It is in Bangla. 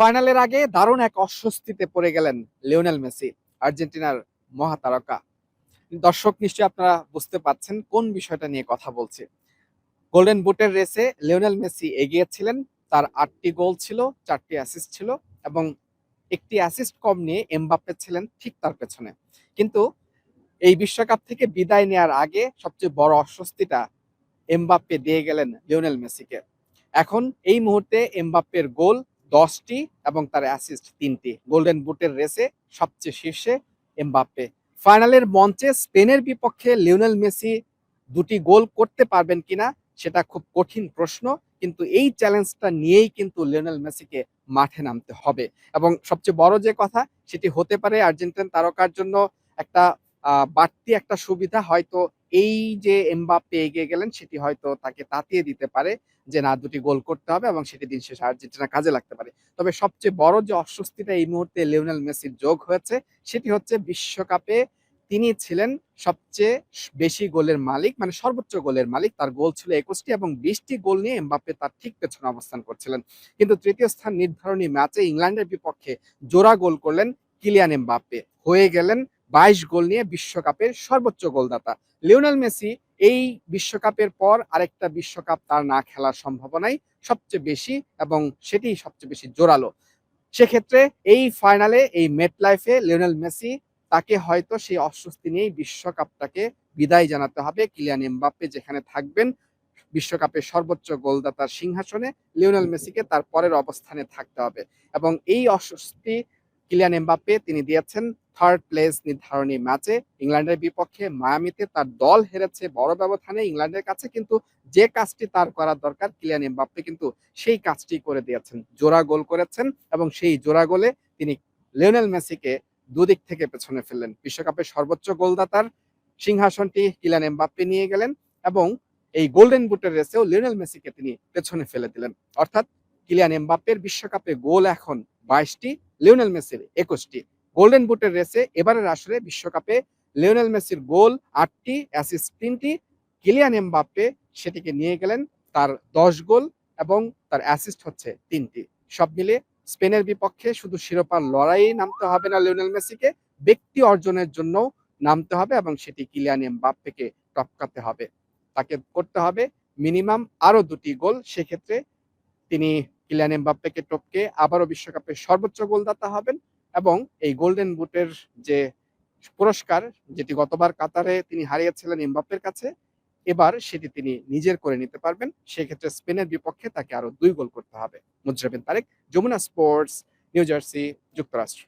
ফাইনালের আগে দারুণ এক অস্বস্তিতে পড়ে গেলেন লিওনেল মেসি, আর্জেন্টিনার মহাতারকা। দর্শক নিশ্চয়ই আপনারা বুঝতে পাচ্ছেন কোন বিষয়টা নিয়ে কথা বলছি। গোল্ডেন বুটের রেসে লিওনেল মেসি এগিয়ে ছিলেন। তার ৮টি গোল ছিল, ৪টি অ্যাসিস্ট ছিল এবং একটি অ্যাসিস্ট কম নিয়ে এমবাপ্পে ছিলেন ঠিক তার পেছনে। কিন্তু এই বিশ্বকাপ থেকে বিদায় নেয়ার আগে সবচেয়ে বড় অস্বস্তিটা এমবাপ্পে দিয়ে গেলেন লিওনেল মেসিকে। এখন এই মুহূর্তে এমবাপ্পের গোল ১০টি এবং তার অ্যাসিস্ট ৩টি। গোল্ডেন বুটের রেসে সবচেয়ে শীর্ষে এমবাপ্পে। ফাইনালের মঞ্চে স্পেনের বিপক্ষে লিওনেল মেসি ২টি গোল করতে পারবেন কিনা সেটা খুব কঠিন প্রশ্ন। কিন্তু এই চ্যালেঞ্জটা নিয়েই কিন্তু লিওনেল মেসিকে মাঠে নামতে হবে। এবং সবচেয়ে বড় যে কথা সেটি হতে পারে আর্জেন্টিন তারকার জন্য একটা বাড়তি একটা সুবিধা, হয়তো এই যে এমবাপ্পে এগিয়ে গেলেন সেটি হয়তো তাকে তাতিয়ে দিতে পারে যে না ২টি গোল করতে হবে এবং সেটি দিন শেষে আর্জেন্টিনা কাজে লাগতে পারে। তবে সবচেয়ে বড় যে অস্বস্তিটা এই মুহূর্তে লিওনেল মেসির যোগ হয়েছে সেটি হচ্ছে বিশ্বকাপে তিনি ছিলেন সবচেয়ে বেশি গোলের মালিক, মানে সর্বোচ্চ গোলের মালিক। তার গোল ছিল ২১টি এবং ২০টি গোল নিয়ে এমবাপ্পে তার ঠিক পেছনে অবস্থান করছিলেন। কিন্তু তৃতীয় স্থান নির্ধারণী ম্যাচে ইংল্যান্ডের বিপক্ষে জোড়া গোল করলেন কিলিয়ান এমবাপ্পে, হয়ে গেলেন ২২ গোল নিয়ে বিশ্বকাপের সর্বোচ্চ গোলদাতা। লিওনেল মেসি এই বিশ্বকাপের পর আরেকটা বিশ্বকাপ তার না খেলার সম্ভাবনাই সবচেয়ে বেশি এবং সেটি সবচেয়ে বেশি জোরালো। সেক্ষেত্রে এই ফাইনালে এই মেটলাইফে লিওনেল মেসি তাকে হয়তো সেই অস্বস্তি নিয়েই বিশ্বকাপটাকে বিদায় জানাতে হবে। কিলিয়ান এমবাপ্পে যেখানে থাকবেন বিশ্বকাপের সর্বোচ্চ গোলদাতার সিংহাসনে, লিওনেল মেসিকে তার পরের অবস্থানে থাকতে হবে। এবং এই অস্বস্তি কিলিয়ান এমবাপ্পে তিনি দিয়েছেন থার্ড প্লেস নির্ধারণী ম্যাচে ইংল্যান্ডের বিপক্ষে মায়ামিতে। তার দল হেরেছে বড় ব্যবধানে ইংল্যান্ডের কাছে, কিন্তু যে কাজটি তার করার দরকার কিলিয়ান এমবাপ্পে কিন্তু সেই কাজটি করে দিয়েছেন। জোড়া গোল করেছেন এবং সেই জোড়া গোলে তিনি লিওনেল মেসিকে দুদিক থেকে পেছনে ফেললেন। বিশ্বকাপের সর্বোচ্চ গোলদাতার সিংহাসনটি কিলিয়ান এমবাপ্পে নিয়ে গেলেন এবং এই গোল্ডেন বুটের রেসেও লিওনেল মেসিকে তিনি পেছনে ফেলে দিলেন। অর্থাৎ কিলিয়ান এমবাপ্পের বিশ্বকাপে গোল এখন ২২টি, লিওনেল মেসির ২১টি। গোল্ডেন বুটের রেসে এবারের আসরে বিশ্বকাপে লিওনেল মেসির গোল ৮টি, অ্যাসিস্ট ৩টি। কিলিয়ান এমবাপ্পে সেটিকে নিয়ে গেলেন তার ১০ গোল এবং তার অ্যাসিস্ট হচ্ছে ৩টি। সব মিলিয়ে স্পেনের বিপক্ষে শুধু শিরোপার লড়াইয়ে নামতে হবে না লিওনেল মেসিকে, ব্যক্তি অর্জনের জন্যও নামতে হবে এবং সেটি কিলিয়ান এমবাপ্পেকে টপকাতে হবে। তাকে করতে হবে মিনিমাম আরো ২টি গোল। সেক্ষেত্রে তিনি কিলিয়ান এমবাপ্পেকে টপকে আবারও বিশ্বকাপের সর্বোচ্চ গোলদাতা হবেন এবং এই গোল্ডেন বুটের যে পুরস্কার, যেটি গতবার কাতারে তিনি হারিয়েছিলেন এমবাপ্পের কাছে, এবার সেটি তিনি নিজের করে নিতে পারবেন। সেক্ষেত্রে স্পেনের বিপক্ষে তাকে আরো ২ গোল করতে হবে। Mujrabin Tarek, Jamuna sports, New Jersey, যুক্তরাষ্ট্র।